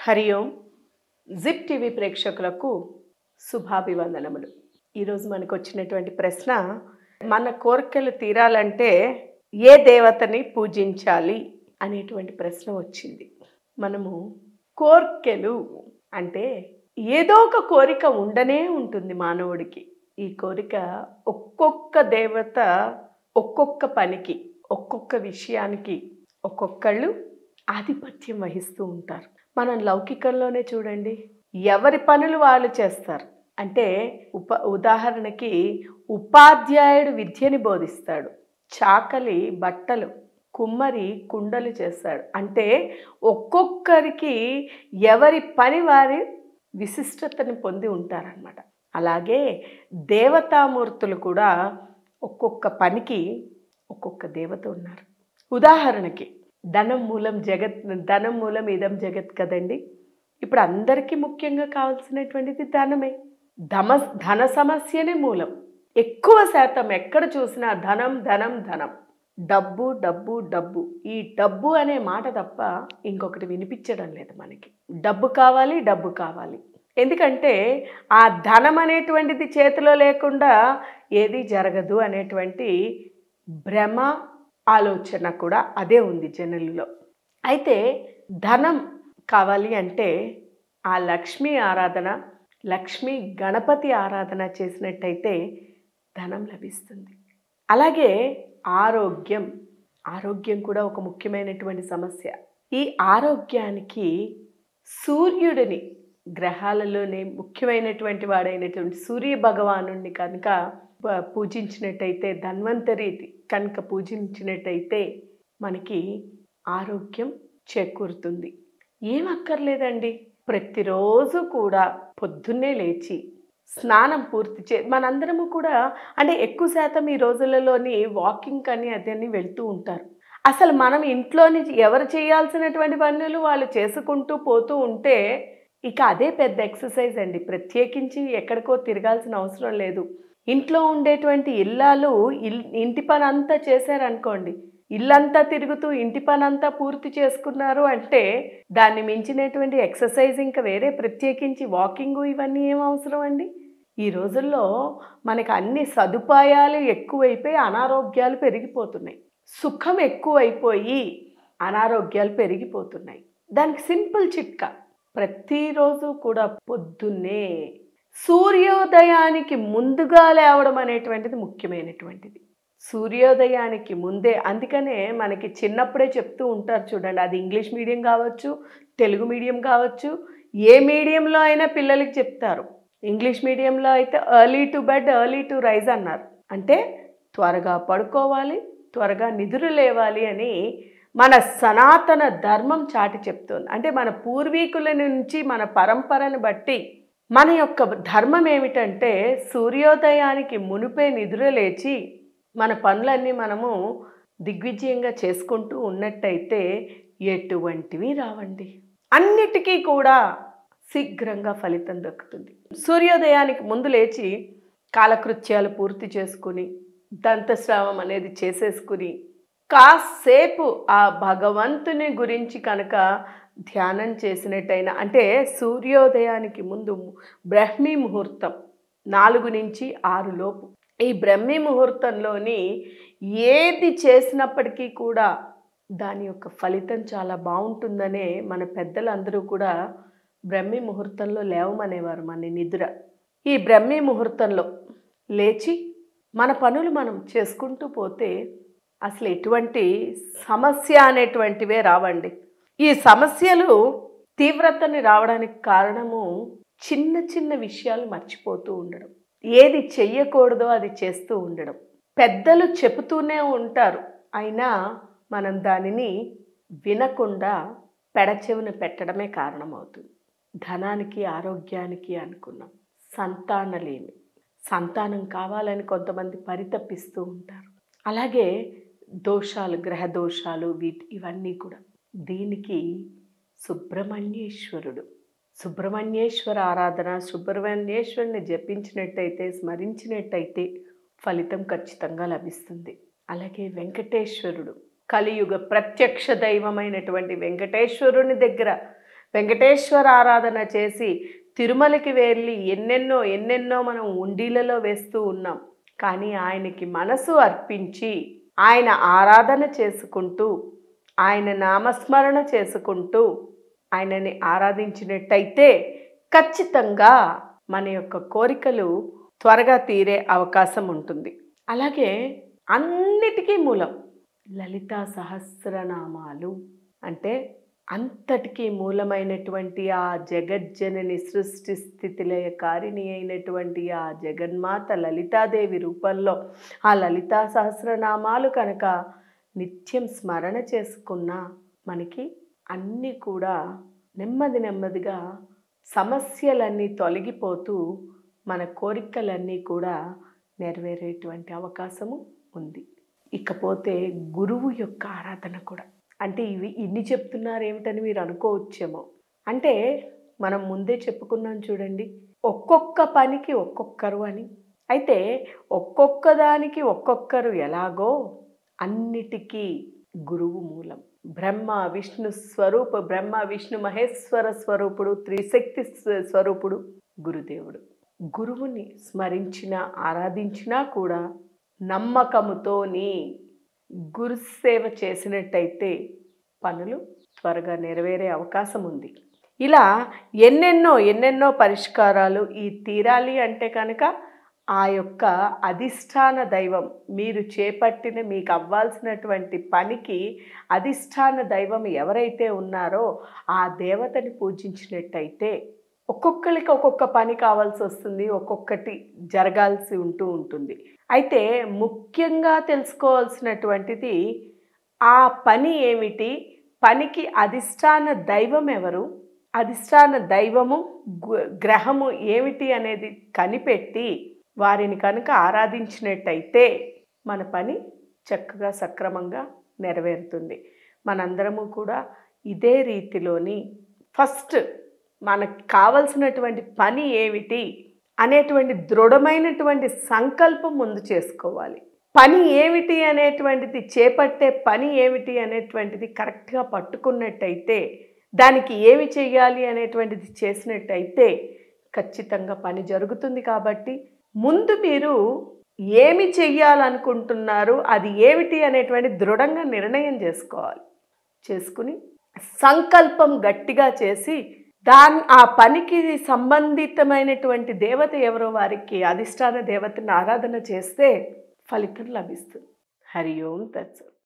హరి ఓం. Zip TV ప్రేక్షకులకు శుభాభివందనములు. ఈరోజు మనకు వచ్చినటువంటి ప్రశ్న, మన కోరికలు తీరాలంటే ఏ దేవతని పూజించాలి అనేటువంటి ప్రశ్న వచ్చింది. మనము కోరికలు అంటే ఏదో ఒక కోరిక ఉండనే ఉంటుంది మానవుడికి. ఈ కోరిక ఒక్కొక్క దేవత ఒక్కొక్క పనికి, ఒక్కొక్క విషయానికి ఒక్కొక్కళ్ళు ఆధిపత్యం వహిస్తూ ఉంటారు. మనం లౌకికంలోనే చూడండి, ఎవరి పనులు వాళ్ళు చేస్తారు. అంటే ఉదాహరణకి ఉపాధ్యాయుడు విద్యని బోధిస్తాడు, చాకలి బట్టలు, కుమ్మరి కుండలు చేస్తాడు. అంటే ఒక్కొక్కరికి ఎవరి పని వారి విశిష్టతని పొంది ఉంటారన్నమాట. అలాగే దేవతామూర్తులు కూడా ఒక్కొక్క పనికి ఒక్కొక్క దేవత ఉన్నారు. ఉదాహరణకి ధనం మూలం ఇదం జగత్ కదండి. ఇప్పుడు అందరికీ ముఖ్యంగా కావాల్సినటువంటిది ధనమే. ధన సమస్యనే మూలం. ఎక్కువ శాతం ఎక్కడ చూసినా ధనం ధనం ధనం, డబ్బు డబ్బు డబ్బు. ఈ డబ్బు అనే మాట తప్ప ఇంకొకటి వినిపించడం లేదు మనకి. డబ్బు కావాలి, డబ్బు కావాలి. ఎందుకంటే ఆ ధనం అనేటువంటిది చేతిలో లేకుండా ఏది జరగదు అనేటువంటి భ్రమ ఆలోచన కూడా అదే ఉంది జనులలో. అయితే ధనం కావాలి అంటే ఆ లక్ష్మీ ఆరాధన, లక్ష్మీ గణపతి ఆరాధన చేసినట్టయితే ధనం లభిస్తుంది. అలాగే ఆరోగ్యం కూడా ఒక ముఖ్యమైనటువంటి సమస్య. ఈ ఆరోగ్యానికి సూర్యుడిని, గ్రహాలలోనే ముఖ్యమైనటువంటి వాడైనటువంటి సూర్య భగవానుడిని కనుక పూజించినట్టయితే, ధన్వంతరి కనుక పూజించినట్టయితే మనకి ఆరోగ్యం చేకూరుతుంది. ఏం అక్కర్లేదండి, ప్రతిరోజు కూడా పొద్దున్నే లేచి స్నానం పూర్తి మనందరము కూడా అంటే ఎక్కువ శాతం ఈ రోజులలోని వాకింగ్ అని అదని వెళ్తూ ఉంటారు. అసలు మనం ఇంట్లోని ఎవరు చేయాల్సినటువంటి పనులు వాళ్ళు చేసుకుంటూ పోతూ ఉంటే ఇక అదే పెద్ద ఎక్సర్సైజ్ అండి. ప్రత్యేకించి ఎక్కడికో తిరగాల్సిన అవసరం లేదు. ఇంట్లో ఉండేటువంటి ఇల్లాలు ఇంటి పని అంతా చేశారనుకోండి, ఇల్లంతా తిరుగుతూ ఇంటి పని అంతా పూర్తి చేసుకున్నారు అంటే దాన్ని మించినటువంటి ఎక్సర్సైజ్ ఇంకా వేరే ప్రత్యేకించి వాకింగ్ ఇవన్నీ ఏం అవసరం అండి. ఈ రోజుల్లో మనకు అన్ని సదుపాయాలు ఎక్కువైపోయి అనారోగ్యాలు పెరిగిపోతున్నాయి. సుఖం ఎక్కువైపోయి అనారోగ్యాలు పెరిగిపోతున్నాయి. దానికి సింపుల్ చిట్కా, ప్రతిరోజు కూడా పొద్దున్నే సూర్యోదయానికి ముందుగా లేవడం అనేటువంటిది ముఖ్యమైనటువంటిది. సూర్యోదయానికి ముందే, అందుకనే మనకి చిన్నప్పుడే చెప్తూ ఉంటారు చూడండి, అది ఇంగ్లీష్ మీడియం కావచ్చు, తెలుగు మీడియం కావచ్చు, ఏ మీడియంలో అయినా పిల్లలకి చెప్తారు. ఇంగ్లీష్ మీడియంలో అయితే early to bed early to rise అన్నారు. అంటే త్వరగా పడుకోవాలి, త్వరగా నిద్ర లేవాలి అని మన సనాతన ధర్మం చాటి చెప్తుంది. అంటే మన పూర్వీకుల నుంచి మన పరంపరను బట్టి మన యొక్క ధర్మం ఏమిటంటే సూర్యోదయానికి మునిపే నిద్ర లేచి మన పనులన్నీ మనము దిగ్విజయంగా చేసుకుంటూ ఉన్నట్టయితే ఎటువంటివి రావండి. అన్నిటికీ కూడా శీఘ్రంగా ఫలితం దక్కుతుంది. సూర్యోదయానికి ముందు లేచి కాలకృత్యాలు పూర్తి చేసుకుని దంతస్రావం అనేది చేసేసుకుని కాసేపు ఆ భగవంతుని గురించి కనుక ధ్యానం చేసినట్టయినా, అంటే సూర్యోదయానికి ముందు బ్రహ్మీ ముహూర్తం 4 నుంచి 6 లోపు, ఈ బ్రహ్మీ ముహూర్తంలోని ఏది చేసినప్పటికీ కూడా దాని యొక్క ఫలితం చాలా బాగుంటుందనే మన పెద్దలందరూ కూడా బ్రహ్మీ ముహూర్తంలో లేవమనేవారు మన నిద్ర. ఈ బ్రహ్మీ ముహూర్తంలో లేచి మన పనులు మనం చేసుకుంటూ పోతే అసలు ఎటువంటి సమస్య అనేటువంటివే రావండి. ఈ సమస్యలు తీవ్రతని రావడానికి కారణము చిన్న చిన్న విషయాలు మర్చిపోతూ ఉండడం, ఏది చెయ్యకూడదో అది చేస్తూ ఉండడం. పెద్దలు చెబుతూనే ఉంటారు, అయినా మనం దానిని వినకుండా పెడచెవిన పెట్టడమే కారణమవుతుంది. ధనానికి, ఆరోగ్యానికి అనుకున్నాం, సంతానం కావాలని కొంతమంది పరితపిస్తూ ఉంటారు. అలాగే దోషాలు, గ్రహ దోషాలు, ఇవన్నీ కూడా. దీనికి సుబ్రహ్మణ్యేశ్వర ఆరాధన, సుబ్రహ్మణ్యేశ్వరుని జపించినట్టయితే, స్మరించినట్టయితే ఫలితం ఖచ్చితంగా లభిస్తుంది. అలాగే వెంకటేశ్వరుడు, కలియుగ ప్రత్యక్ష దైవమైనటువంటి వెంకటేశ్వరుని దగ్గర వెంకటేశ్వర ఆరాధన చేసి తిరుమలకి వెళ్ళి ఎన్నెన్నో ఎన్నెన్నో మనం ఉండీలలో వేస్తూ ఉన్నాం. కానీ ఆయనకి మనసు అర్పించి ఆయన ఆరాధన చేసుకుంటూ ఆయన నామస్మరణ చేసుకుంటూ ఆయనని ఆరాధించినట్టయితే ఖచ్చితంగా మన యొక్క కోరికలు త్వరగా తీరే అవకాశం ఉంటుంది. అలాగే అన్నిటికీ మూలం లలితా సహస్రనామాలు. అంటే అంతటికీ మూలమైనటువంటి ఆ జగజ్జనని సృష్టి స్థితిలయ కారిణి అయినటువంటి ఆ జగన్మాత లలితాదేవి రూపంలో ఆ లలితా సహస్రనామాలు కనుక నిత్యం స్మరణ చేసుకున్న మనకి అన్నీ కూడా నెమ్మది నెమ్మదిగా సమస్యలన్నీ తొలగిపోతూ మన కోరికలన్నీ కూడా నెరవేరేటువంటి అవకాశము ఉంది. ఇకపోతే గురువు యొక్క ఆరాధన కూడా. అంటే ఇన్ని చెప్తున్నారు ఏమిటని మీరు అనుకోవచ్చేమో. అంటే మనం ముందే చెప్పుకున్నాం చూడండి, ఒక్కొక్క పనికి ఒక్కొక్కరు అని. అయితే ఒక్కొక్క దానికి ఒక్కొక్కరు ఎలాగో అన్నిటికీ గురువు మూలం. బ్రహ్మ విష్ణు మహేశ్వర స్వరూపుడు, త్రిశక్తి స్వరూపుడు గురుదేవుడు. గురువుని స్మరించినా ఆరాధించినా కూడా నమ్మకముతోని గురుసేవ చేసినట్టయితే పనులు త్వరగా నెరవేరే అవకాశం ఉంది. ఇలా ఎన్నెన్నో పరిష్కారాలు ఈ తీరాలి అంటే కనుక ఆ యొక్క అధిష్టాన దైవం, మీరు చేపట్టిన మీకు అవ్వాల్సినటువంటి పనికి అధిష్టాన దైవం ఎవరైతే ఉన్నారో ఆ దేవతని పూజించినట్టయితే ఒక్కొక్కరికి ఒక్కొక్క పని కావాల్సి వస్తుంది, ఒక్కొక్కటి జరగాల్సి ఉంటుంది. అయితే ముఖ్యంగా తెలుసుకోవాల్సినటువంటిది ఆ పని ఏమిటి, పనికి అధిష్టాన దైవం ఎవరు, అధిష్టాన దైవము గ్రహము ఏమిటి అనేది కనిపెట్టి వారిని కనుక ఆరాధించినట్టయితే మన పని చక్కగా సక్రమంగా నెరవేరుతుంది. మనందరము కూడా ఇదే రీతిలోని ఫస్ట్ మనకు కావలసినటువంటి పని ఏమిటి అనేటువంటి దృఢమైనటువంటి సంకల్పం ముందు చేసుకోవాలి. పని ఏమిటి అనేటువంటిది, చేపట్టే పని ఏమిటి అనేటువంటిది కరెక్ట్గా పట్టుకున్నట్టయితే, దానికి ఏమి చెయ్యాలి అనేటువంటిది చేసినట్టయితే ఖచ్చితంగా పని జరుగుతుంది. కాబట్టి ముందు మీరు ఏమి చెయ్యాలనుకుంటున్నారు, అది ఏమిటి అనేటువంటి దృఢంగా నిర్ణయం చేసుకుని సంకల్పం గట్టిగా చేసి ఆ పనికి సంబంధితమైనటువంటి దేవత ఎవరో వారికి అధిష్టాన దేవతను ఆరాధన చేస్తే ఫలితం లభిస్తుంది. హరి ఓం తత్సత్.